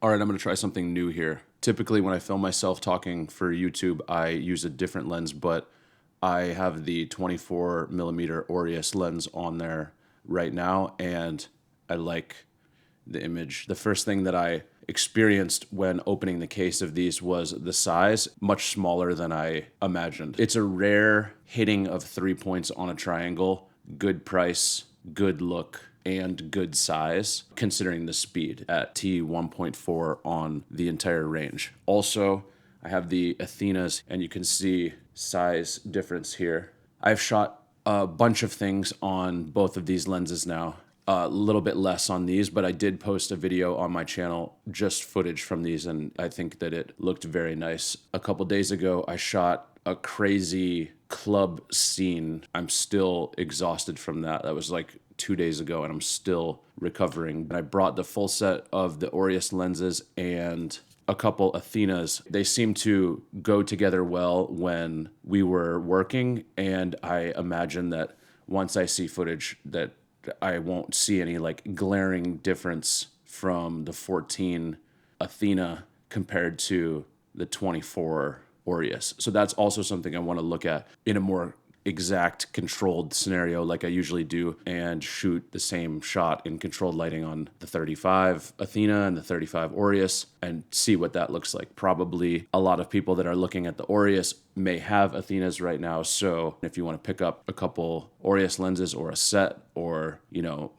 All right, I'm going to try something new here. Typically, when I film myself talking for YouTube, I use a different lens, but I have the 24 millimeter Aureus lens on there right now, and I like the image. The first thing that I experienced when opening the case of these was the size, much smaller than I imagined. It's a rare hitting of 3 points on a triangle, good price, good look, and good size, considering the speed at T1.4 on the entire range. Also, I have the Athenas, and you can see size difference here. I've shot a bunch of things on both of these lenses now. A little bit less on these, but I did post a video on my channel, just footage from these, and I think that it looked very nice. A couple days ago, I shot a crazy club scene. I'm still exhausted from that. That was like 2 days ago, and I'm still recovering. And I brought the full set of the Aureus lenses and a couple Athenas. They seem to go together well when we were working, and I imagine that once I see footage that I won't see any like glaring difference from the 14 Athena compared to the 24 Aureus. So that's also something I want to look at in a more exact controlled scenario like I usually do, and shoot the same shot in controlled lighting on the 35 Athena and the 35 Aureus and see what that looks like. Probably a lot of people that are looking at the Aureus may have Athenas right now, so if you want to pick up a couple Aureus lenses or a set, or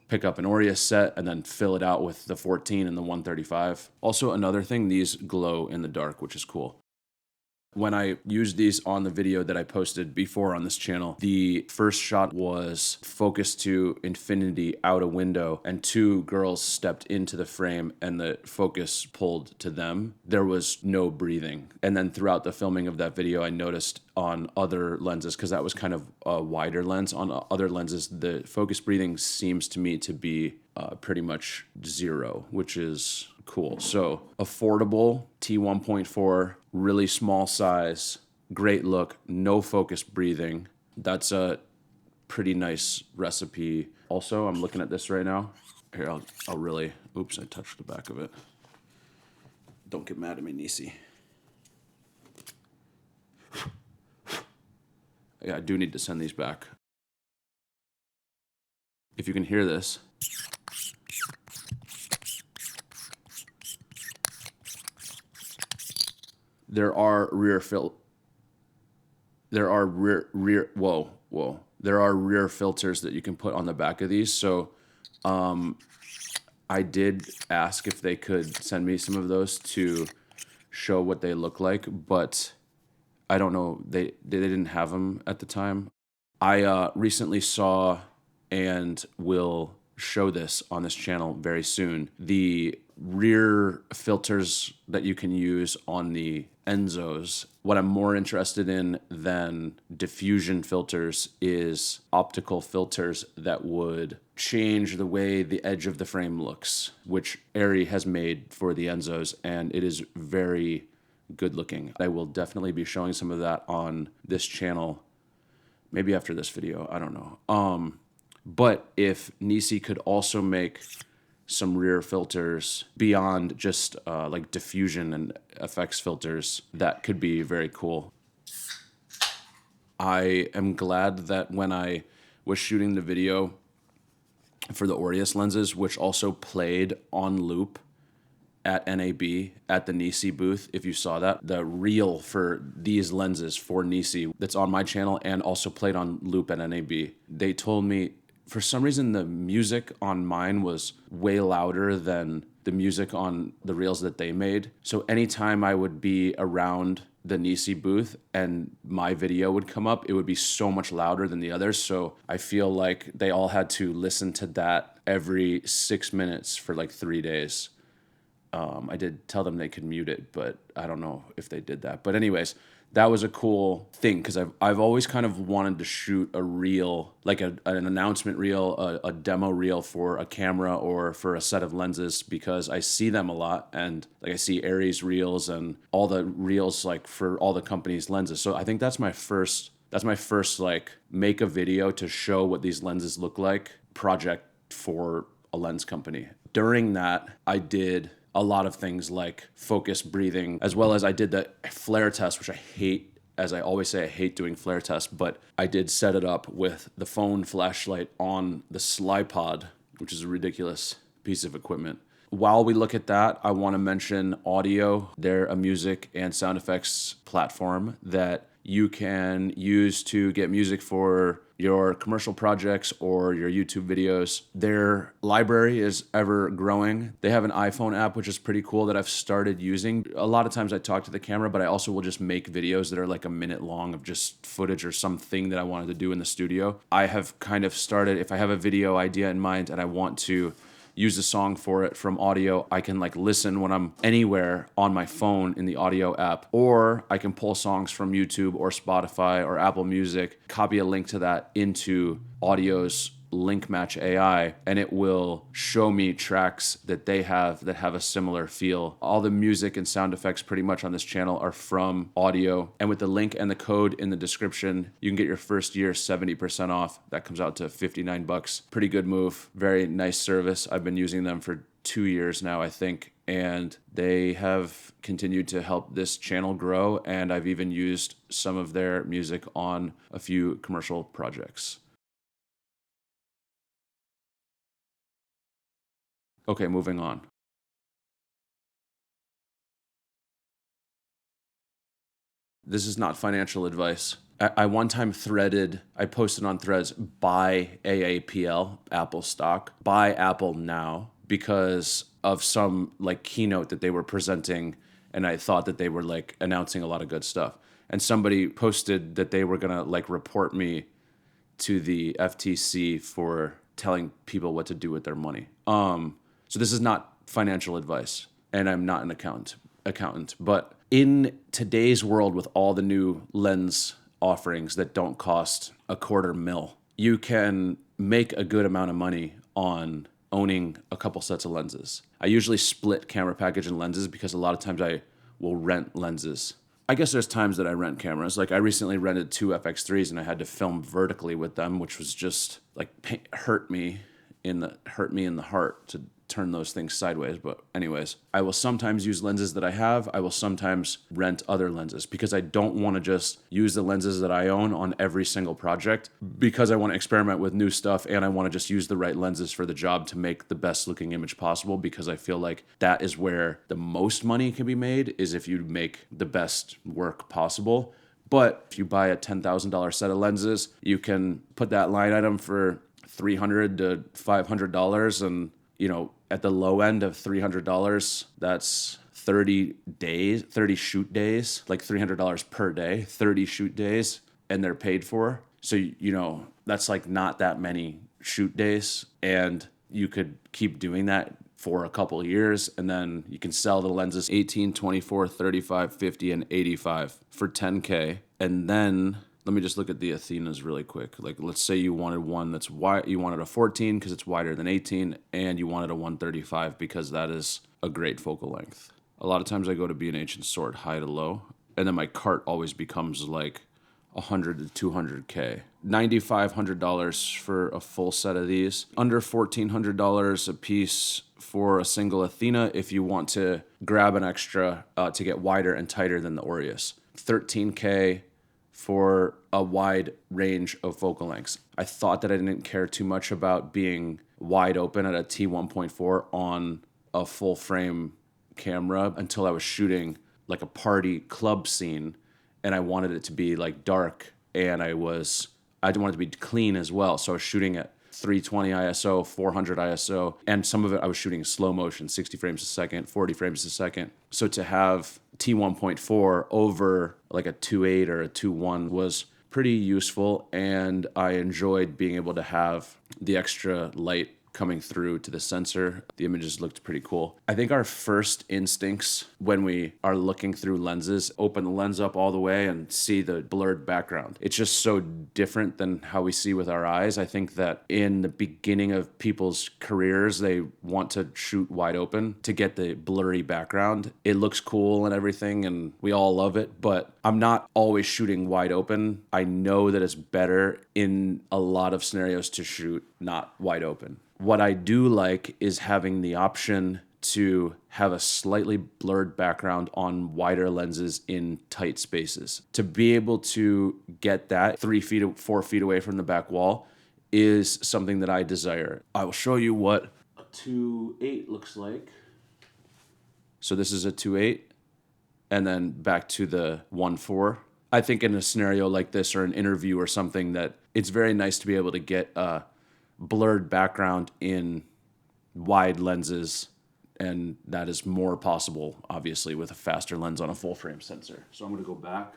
pick up an Aureus set and then fill it out with the 14 and the 135. Also, another thing, these glow in the dark, which is cool. When I used these on the video that I posted before on this channel, the first shot was focused to infinity out a window, and two girls stepped into the frame and the focus pulled to them. There was no breathing. And then throughout the filming of that video, I noticed on other lenses, because that was kind of a wider lens, on other lenses, the focus breathing seems to me to be pretty much zero, which is cool. So affordable, T1.4, really small size, great look, no focus breathing. That's a pretty nice recipe. Also, I'm looking at this right now. Here, I'll really, oops, I touched the back of it. Don't get mad at me, Nisi. Yeah, I do need to send these back. If you can hear this. There are rear filters that you can put on the back of these. So I did ask if they could send me some of those to show what they look like, but I don't know, they didn't have them at the time. I recently saw, and will show this on this channel very soon, the rear filters that you can use on the Enzos. What I'm more interested in than diffusion filters is optical filters that would change the way the edge of the frame looks, which Arri has made for the Enzos, and it is very good looking. I will definitely be showing some of that on this channel, maybe after this video, I don't know. But if Nisi could also make some rear filters beyond just like diffusion and effects filters, that could be very cool. I am glad that when I was shooting the video for the Aureus lenses, which also played on loop at NAB at the Nisi booth, if you saw that, the reel for these lenses for Nisi that's on my channel and also played on loop at NAB, they told me for some reason the music on mine was way louder than the music on the reels that they made. So anytime I would be around the Nisi booth and my video would come up, it would be so much louder than the others. So I feel like they all had to listen to that every 6 minutes for like 3 days. I did tell them they could mute it, but I don't know if they did that. But anyways, that was a cool thing, because I've always kind of wanted to shoot a reel, like an announcement reel, a demo reel for a camera or for a set of lenses, because I see them a lot, and like I see Arri's reels and all the reels like for all the companies' lenses. So I think that's my first like make a video to show what these lenses look like project for a lens company. During that, I did a lot of things like focus breathing, as well as I did the flare test, which I hate. As I always say, I hate doing flare tests, but I did set it up with the phone flashlight on the Slipod, which is a ridiculous piece of equipment. While we look at that, I want to mention Audio. They're a music and sound effects platform that you can use to get music for your commercial projects or your YouTube videos. Their library is ever growing. They have an iPhone app, which is pretty cool, that I've started using. A lot of times I talk to the camera, but I also will just make videos that are like a minute long of just footage or something that I wanted to do in the studio. I have kind of started, if I have a video idea in mind and I want to use a song for it from Audio, I can like listen when I'm anywhere on my phone in the Audio app, or I can pull songs from YouTube or Spotify or Apple Music, copy a link to that into Audio's link match AI, and it will show me tracks that they have that have a similar feel. All the music and sound effects pretty much on this channel are from Audio, and with the link and the code in the description, you can get your first year 70% off. That comes out to $59. Pretty good move. Very nice service. I've been using them for 2 years now, I think, and they have continued to help this channel grow, and I've even used some of their music on a few commercial projects. Okay, moving on. This is not financial advice. I one time I posted on Threads, buy AAPL, Apple stock, buy Apple now, because of some like keynote that they were presenting, and I thought that they were like announcing a lot of good stuff. And somebody posted that they were gonna like report me to the FTC for telling people what to do with their money. So this is not financial advice, and I'm not an accountant. But in today's world, with all the new lens offerings that don't cost $250,000, you can make a good amount of money on owning a couple sets of lenses. I usually split camera package and lenses because a lot of times I will rent lenses. I guess there's times that I rent cameras. Like I recently rented 2 FX3s and I had to film vertically with them, which was just like hurt me in the heart to turn those things sideways. But anyways, I will sometimes use lenses that I have. I will sometimes rent other lenses because I don't want to just use the lenses that I own on every single project, because I want to experiment with new stuff and I want to just use the right lenses for the job to make the best looking image possible, because I feel like that is where the most money can be made, is if you make the best work possible. But if you buy a $10,000 set of lenses, you can put that line item for $300 to $500, and at the low end of $300, that's 30 shoot days, like $300 per day, 30 shoot days, and they're paid for. So, that's like not that many shoot days, and you could keep doing that for a couple of years, and then you can sell the lenses 18, 24, 35, 50, and 85 for $10K. And then let me just look at the Athenas really quick. Like, let's say you wanted one that's wide, you wanted a 14 because it's wider than 18, and you wanted a 135 because that is a great focal length. A lot of times I go to B&H and sort high to low, and then my cart always becomes like 100 to 200K. $9,500 for a full set of these. Under $1,400 a piece for a single Athena if you want to grab an extra to get wider and tighter than the Aureus. $13K for a wide range of focal lengths. I thought that I didn't care too much about being wide open at a T1.4 on a full frame camera until I was shooting like a party club scene, and I wanted it to be like dark, and I wanted it to be clean as well. So I was shooting at 320 ISO, 400 ISO, and some of it I was shooting slow motion, 60 frames a second, 40 frames a second. So to have T1.4 over like a 2.8 or a 2.1 was pretty useful, and I enjoyed being able to have the extra light coming through to the sensor. The images looked pretty cool. I think our first instincts when we are looking through lenses, open the lens up all the way and see the blurred background. It's just so different than how we see with our eyes. I think that in the beginning of people's careers, they want to shoot wide open to get the blurry background. It looks cool and everything, and we all love it, but I'm not always shooting wide open. I know that it's better in a lot of scenarios to shoot not wide open. What I do like is having the option to have a slightly blurred background on wider lenses in tight spaces. To be able to get that 3 feet, 4 feet away from the back wall is something that I desire. I will show you what a 2.8 looks like. So this is a 2.8, and then back to the 1.4. I think in a scenario like this or an interview or something that it's very nice to be able to get a blurred background in wide lenses, and that is more possible, obviously, with a faster lens on a full frame sensor. So I'm going to go back.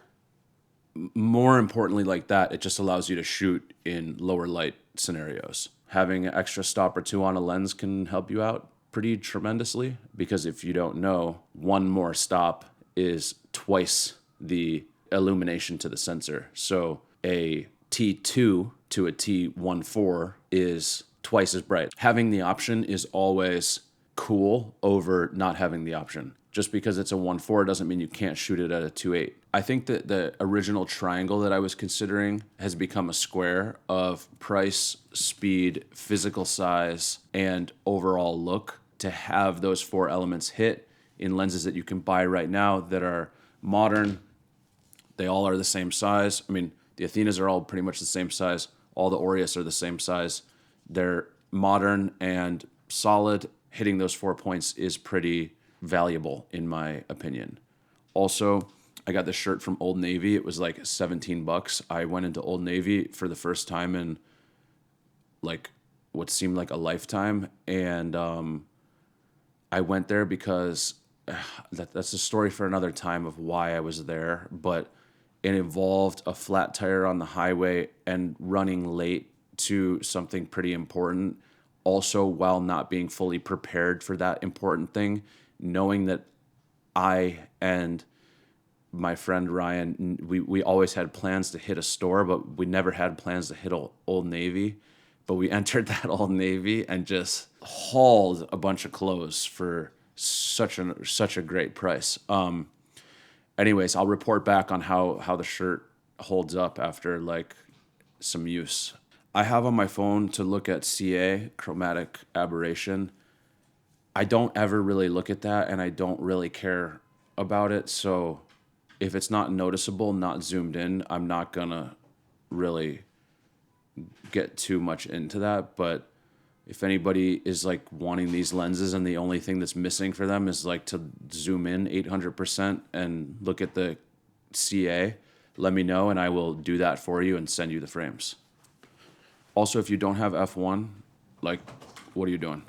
More importantly, like that, it just allows you to shoot in lower light scenarios. Having an extra stop or two on a lens can help you out pretty tremendously, because if you don't know, one more stop is twice the illumination to the sensor. So a T2 to a T1.4 is twice as bright. Having the option is always cool over not having the option. Just because it's a 1.4 doesn't mean you can't shoot it at a 2.8. I think that the original triangle that I was considering has become a square of price, speed, physical size, and overall look. To have those 4 elements hit in lenses that you can buy right now that are modern, they all are the same size. I mean, the Athenas are all pretty much the same size. All the Aureus are the same size. They're modern and solid. Hitting those 4 points is pretty valuable, in my opinion. Also, I got this shirt from Old Navy. It was like $17. I went into Old Navy for the first time in like what seemed like a lifetime, and I went there because that's a story for another time of why I was there, but it involved a flat tire on the highway and running late to something pretty important. Also, while not being fully prepared for that important thing, knowing that I and my friend Ryan, we always had plans to hit a store, but we never had plans to hit Old Navy. But we entered that Old Navy and just hauled a bunch of clothes for such a great price. Anyways, I'll report back on how the shirt holds up after like some use. I have on my phone to look at CA, chromatic aberration. I don't ever really look at that, and I don't really care about it. So if it's not noticeable, not zoomed in, I'm not gonna really get too much into that. But if anybody is like wanting these lenses and the only thing that's missing for them is like to zoom in 800% and look at the CA, let me know and I will do that for you and send you the frames. Also, if you don't have F1, like, what are you doing?